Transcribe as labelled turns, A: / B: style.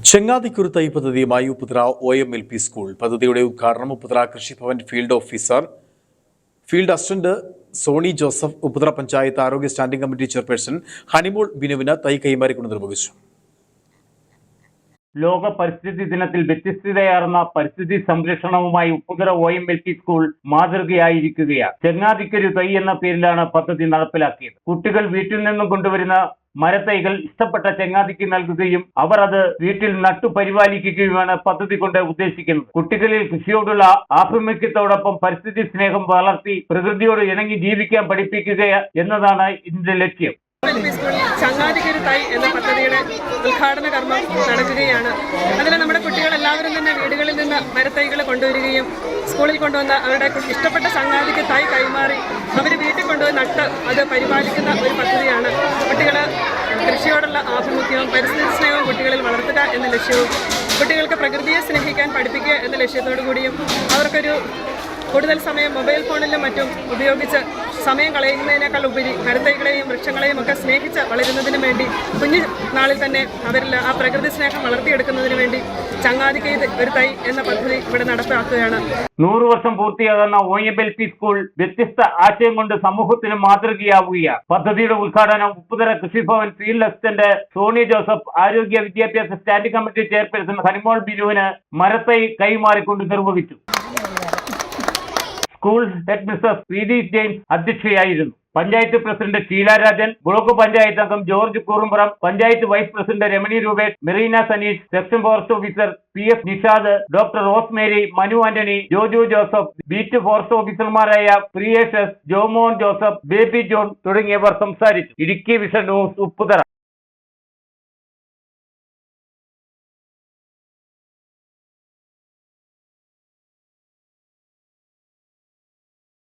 A: ചെങ്ങാതിക്കുരു തൈ പദ്ധതിയുമായി Upputhara OMLP school പദ്ധതിയുടെ ഉദ്ഘാടനം Upputhara Krishibhavan field assistant Soni Joseph, Upputhara panchayat ആരോഗ്യ സ്റ്റാൻഡിംഗ് കമ്മിറ്റി ചെയർപേഴ്സൺ ഹണിമോൾ ബിനുവിന് തൈ കൈമാറിക്കൊണ്ട് നിർവഹിച്ചു.
B: ലോക പരിസ്ഥിതി ദിനത്തിൽ വ്യത്യസ്തതയാർന്ന പരിസ്ഥിതി സംരക്ഷണവുമായി ഉപ്പുതറ OMLP സ്കൂൾ മാതൃകയായിരിക്കുകയാണ്. ചെങ്ങാതിക്കുരു തൈ എന്ന പേരിലാണ് പദ്ധതി നടപ്പിലാക്കിയത്. കുട്ടികൾ വീട്ടിൽ നിന്നും കൊണ്ടുവരുന്ന മരത്തൈകൾ ഇഷ്ടപ്പെട്ട ചെങ്ങാതിക്ക് നൽകുകയും അവർ അത് വീട്ടിൽ നട്ടു പരിപാലിക്കുകയുമാണ് പദ്ധതി കൊണ്ട് ഉദ്ദേശിക്കുന്നത്. കുട്ടികളിൽ കൃഷിയോടുള്ള ആഭിമുഖ്യത്തോടൊപ്പം പരിസ്ഥിതി സ്നേഹം വളർത്തി പ്രകൃതിയോട് ഇണങ്ങി ജീവിക്കാൻ പഠിപ്പിക്കുക എന്നതാണ് ഇതിന്റെ ലക്ഷ്യം.
C: ചങ്ങാതിക്കുരു തൈ എന്ന പദ്ധതിയുടെ ഉദ്ഘാടന കർമ്മം നടക്കുകയാണ്. അതിൽ നമ്മുടെ കുട്ടികളെല്ലാവരും തന്നെ വീടുകളിൽ നിന്ന് മരത്തൈകൾ കൊണ്ടുവരികയും സ്കൂളിൽ കൊണ്ടുവന്ന് അവരുടെ ഇഷ്ടപ്പെട്ട ചങ്ങാതിക്ക് തൈ കൈമാറി അവർ വീട്ടിൽ കൊണ്ടുപോയി നട്ട് അത് പരിപാലിക്കുന്ന ഒരു പദ്ധതിയാണ്. കുട്ടികൾ കൃഷിയോടുള്ള ആഭിമുഖ്യവും പരിസ്ഥിതി സ്നേഹവും കുട്ടികളിൽ വളർത്തുക എന്ന ലക്ഷ്യവും കുട്ടികൾക്ക് പ്രകൃതിയെ സ്നേഹിക്കാൻ പഠിപ്പിക്കുക എന്ന ലക്ഷ്യത്തോടു കൂടിയും അവർക്കൊരു കൂടുതൽ സമയം മൊബൈൽ ഫോണിലും മറ്റും ഉപയോഗിച്ച് സമയം കളയുന്നതിനേക്കാൾ ഉപരി മരത്തൈകളെയും വൃക്ഷങ്ങളെയും ഒക്കെ സ്നേഹിച്ച് വളരുന്നതിന് വേണ്ടി കുഞ്ഞു നാളിൽ തന്നെ അവരിൽ ആ പ്രകൃതി സ്നേഹം വളർത്തിയെടുക്കുന്നതിന് വേണ്ടി ചങ്ങാതിക്ക് ഒരു തൈ എന്ന പദ്ധതി ഇവിടെ നടപ്പാക്കുകയാണ്.
B: 100 വർഷം പൂർത്തിയാകുന്ന OMLP സ്കൂൾ വ്യത്യസ്ത ആശയം കൊണ്ട് സമൂഹത്തിന് മാതൃകയാവുകയാണ്. പദ്ധതിയുടെ ഉദ്ഘാടനം Upputhara Krishibhavan field assistant Soni Joseph, ആരോഗ്യ വിദ്യാഭ്യാസ സ്റ്റാൻഡിംഗ് കമ്മിറ്റി ചെയർപേഴ്സൺ ഹണിമോൾ ബിനുവിന് മരത്തൈ കൈമാറിക്കൊണ്ട് നിർവഹിച്ചു. School head mister PD James അധ്യക്ഷയായിരുന്നു. പഞ്ചായത്ത് പ്രസിഡന്റ് ഷീല രാജൻ, ബ്ലോക്ക് പഞ്ചായത്ത് അംഗം George Koorumpuram, panchayat vice president Ramani Rupesh, Merina Saneesh, section forest officer PF Nishad, doctor Rosemary, Manu Antony, Joju Joseph, beat forest ഓഫീസർമാരായ പ്രിയേഷസ്, ജോമോൻ ജോസഫ്, ബേബി ജോൺ തുടങ്ങിയവർ സംസാരിച്ചു. Idukki vision news, Upputhara.